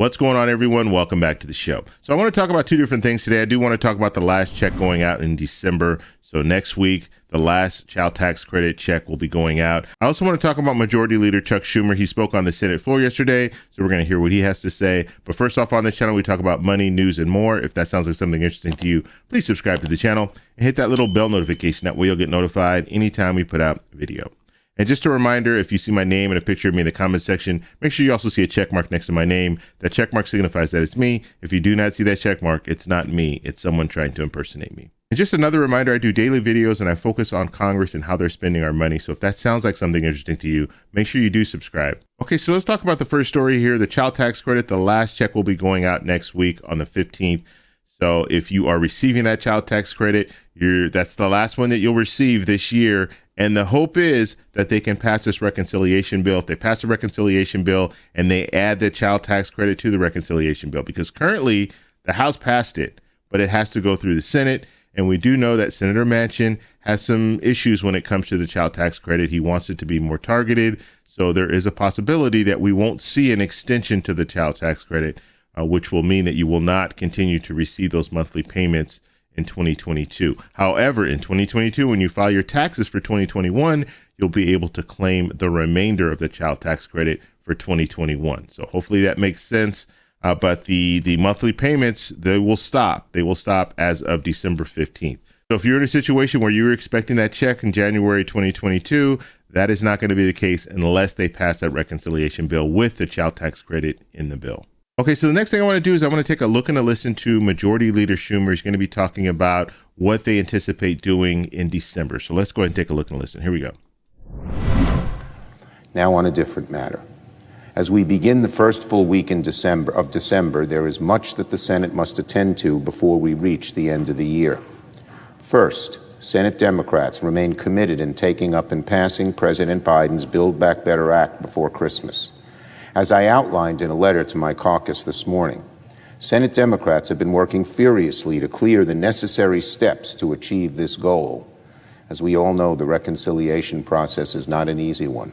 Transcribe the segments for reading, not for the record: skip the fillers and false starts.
What's going on, everyone? Welcome back to the show. So I want to talk about two different things today. I do want to talk about the last check going out in December. So next week, the last child tax credit check will be going out. I also want to talk about Majority Leader Chuck Schumer. He spoke on the Senate floor yesterday, so we're going to hear what he has to say. But first off, on this channel, we talk about money, news, and more. If that sounds like something interesting to you, please subscribe to the channel and hit that little bell notification. That way you'll get notified anytime we put out a video. And just a reminder, if you see my name and a picture of me in the comment section, make sure you also see a check mark next to my name. That check mark signifies that it's me. If you do not see that check mark, it's not me. It's someone trying to impersonate me. And just another reminder, I do daily videos and I focus on Congress and how they're spending our money. So if that sounds like something interesting to you, make sure you do subscribe. Okay, so let's talk about the first story here, the child tax credit. The last check will be going out next week on the 15th. So if you are receiving that child tax credit, that's the last one that you'll receive this year. And the hope is that they can pass this reconciliation bill. If they pass the reconciliation bill and they add the child tax credit to the reconciliation bill, because currently the House passed it, but it has to go through the Senate. And we do know that Senator Manchin has some issues when it comes to the child tax credit. He wants it to be more targeted. So there is a possibility that we won't see an extension to the child tax credit, which will mean that you will not continue to receive those monthly payments in 2022. However, in 2022, when you file your taxes for 2021, you'll be able to claim the remainder of the child tax credit for 2021. So hopefully that makes sense. But the monthly payments, they will stop. They will stop as of December 15th. So if you're in a situation where you're expecting that check in January 2022, that is not going to be the case unless they pass that reconciliation bill with the child tax credit in the bill. Okay, so the next thing I want to do is I want to take a look and a listen to Majority Leader Schumer. He's going to be talking about what they anticipate doing in December. So let's go ahead and take a look and listen. Here we go. Now on a different matter. As we begin the first full week in December, there is much that the Senate must attend to before we reach the end of the year. First, Senate Democrats remain committed in taking up and passing President Biden's Build Back Better Act before Christmas. As I outlined in a letter to my caucus this morning, Senate Democrats have been working furiously to clear the necessary steps to achieve this goal. As we all know, the reconciliation process is not an easy one.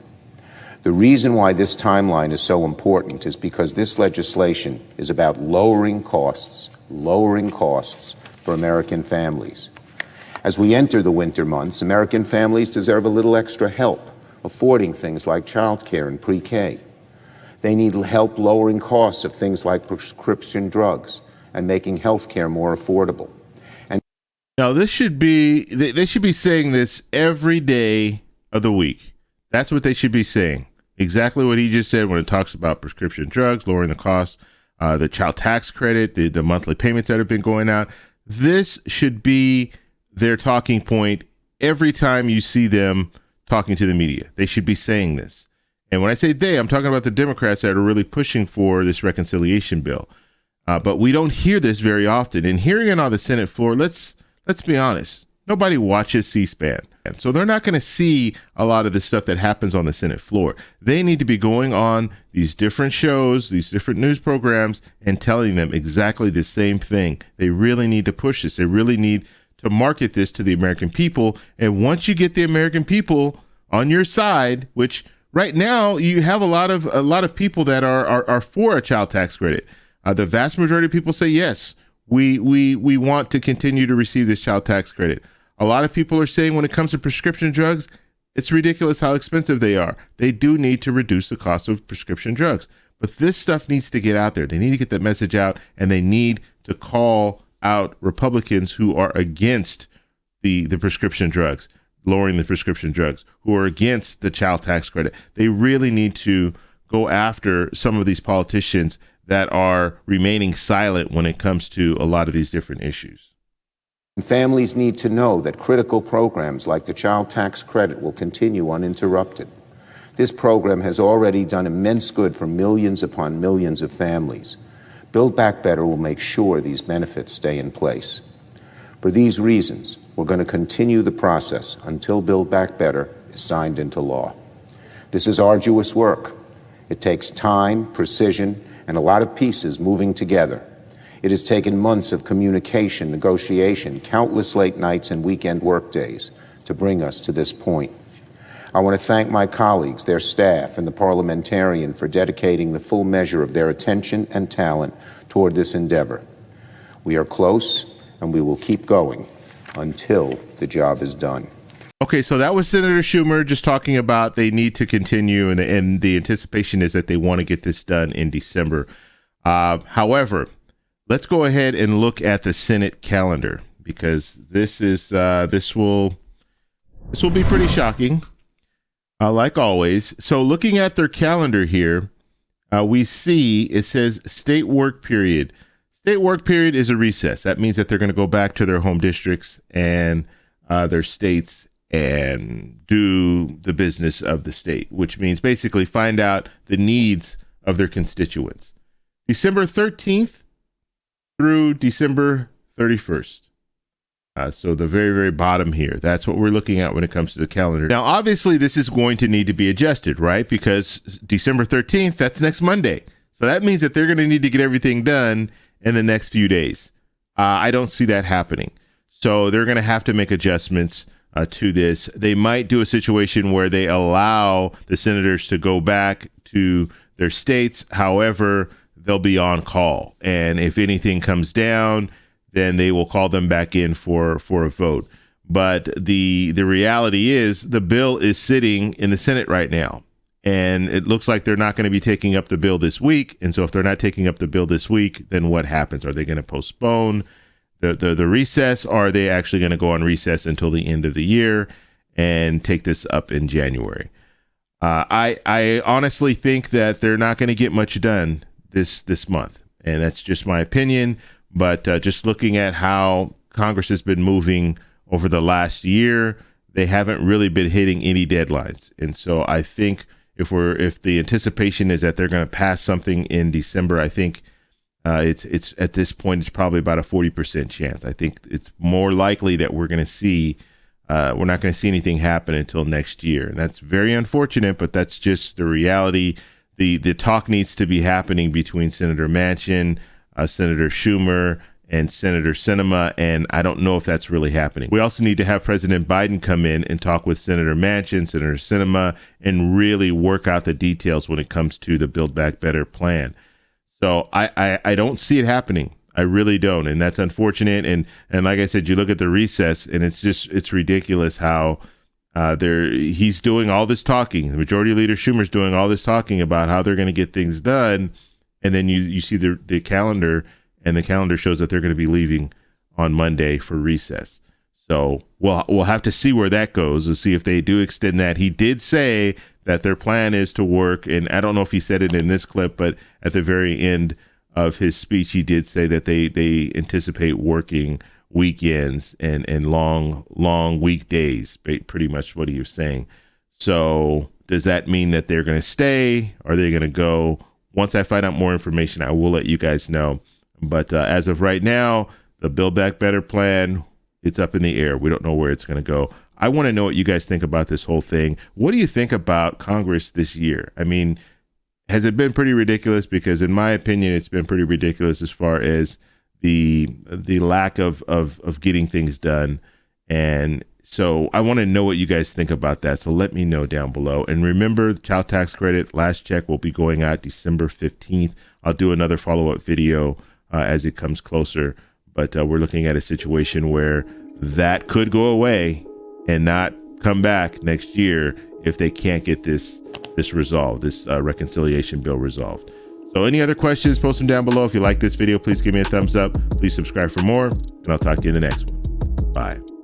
The reason why this timeline is so important is because this legislation is about lowering costs for American families. As we enter the winter months, American families deserve a little extra help affording things like childcare and pre-K. They need help lowering costs of things like prescription drugs and making health care more affordable. And now they should be saying this every day of the week. That's what they should be saying. Exactly what he just said when it talks about prescription drugs, lowering the cost, the child tax credit, the monthly payments that have been going out. This should be their talking point every time you see them talking to the media. They should be saying this. And when I say they, I'm talking about the Democrats that are really pushing for this reconciliation bill. But we don't hear this very often. And hearing it on the Senate floor, let's be honest, nobody watches C-SPAN. And so they're not going to see a lot of the stuff that happens on the Senate floor. They need to be going on these different shows, these different news programs, and telling them exactly the same thing. They really need to push this. They really need to market this to the American people. And once you get the American people on your side, which right now, you have a lot of people that are for a child tax credit. The vast majority of people say yes, we want to continue to receive this child tax credit. A lot of people are saying when it comes to prescription drugs, it's ridiculous how expensive they are. They do need to reduce the cost of prescription drugs, but this stuff needs to get out there. They need to get that message out, and they need to call out Republicans who are against the prescription drugs, lowering the prescription drugs, who are against the child tax credit. They really need to go after some of these politicians that are remaining silent when it comes to a lot of these different issues. Families need to know that critical programs like the child tax credit will continue uninterrupted. This program has already done immense good for millions upon millions of families. Build Back Better will make sure these benefits stay in place. For these reasons, we're going to continue the process until Build Back Better is signed into law. This is arduous work. It takes time, precision, and a lot of pieces moving together. It has taken months of communication, negotiation, countless late nights and weekend workdays to bring us to this point. I want to thank my colleagues, their staff, and the parliamentarian for dedicating the full measure of their attention and talent toward this endeavor. We are close, and we will keep going until the job is done. Okay, so that was Senator Schumer just talking about they need to continue, and the anticipation is that they want to get this done in December. However, let's go ahead and look at the Senate calendar, because this will be pretty shocking, like always. So looking at their calendar here, we see it says state work period. State work period is a recess. That means that they're going to go back to their home districts and their states and do the business of the state, which means basically find out the needs of their constituents. December 13th through December 31st. So the very, very bottom here, that's what we're looking at when it comes to the calendar. Now, obviously, this is going to need to be adjusted, right? Because December 13th, that's next Monday. So that means that they're going to need to get everything done in the next few days. I don't see that happening. So they're going to have to make adjustments to this. They might do a situation where they allow the senators to go back to their states. However, they'll be on call. And if anything comes down, then they will call them back in for a vote. But the reality is the bill is sitting in the Senate right now. And it looks like they're not going to be taking up the bill this week. And so if they're not taking up the bill this week, then what happens? Are they going to postpone the recess, or are they actually going to go on recess until the end of the year and take this up in January? I honestly think that they're not going to get much done this month. And that's just my opinion. But just looking at how Congress has been moving over the last year, they haven't really been hitting any deadlines. And so I think if the anticipation is that they're going to pass something in December, I think it's at this point, it's probably about a 40% chance. I think it's more likely that we're not going to see anything happen until next year. And that's very unfortunate, but that's just the reality. The talk needs to be happening between Senator Manchin, Senator Schumer, and Senator Sinema, and I don't know if that's really happening. We also need to have President Biden come in and talk with Senator Manchin, Senator Sinema, and really work out the details when it comes to the Build Back Better plan. So I don't see it happening. I really don't, and that's unfortunate. And like I said, you look at the recess, and it's ridiculous how he's doing all this talking. The Majority Leader Schumer's doing all this talking about how they're going to get things done, and then you see the calendar, and the calendar shows that they're going to be leaving on Monday for recess. So we'll have to see where that goes to see if they do extend that. He did say that their plan is to work, and I don't know if he said it in this clip, but at the very end of his speech, he did say that they anticipate working weekends and long weekdays, pretty much what he was saying. So does that mean that they're going to stay? Are they going to go? Once I find out more information, I will let you guys know. But as of right now, the Build Back Better plan, it's up in the air. We don't know where it's going to go. I want to know what you guys think about this whole thing. What do you think about Congress this year? I mean, has it been pretty ridiculous? Because in my opinion, it's been pretty ridiculous as far as the lack of getting things done. And so I want to know what you guys think about that. So let me know down below. And remember, the child tax credit last check will be going out December 15th. I'll do another follow-up video as it comes closer. But we're looking at a situation where that could go away and not come back next year if they can't get this resolved, this reconciliation bill resolved. So any other questions, post them down below. If you like this video, please give me a thumbs up. Please subscribe for more, and I'll talk to you in the next one. Bye.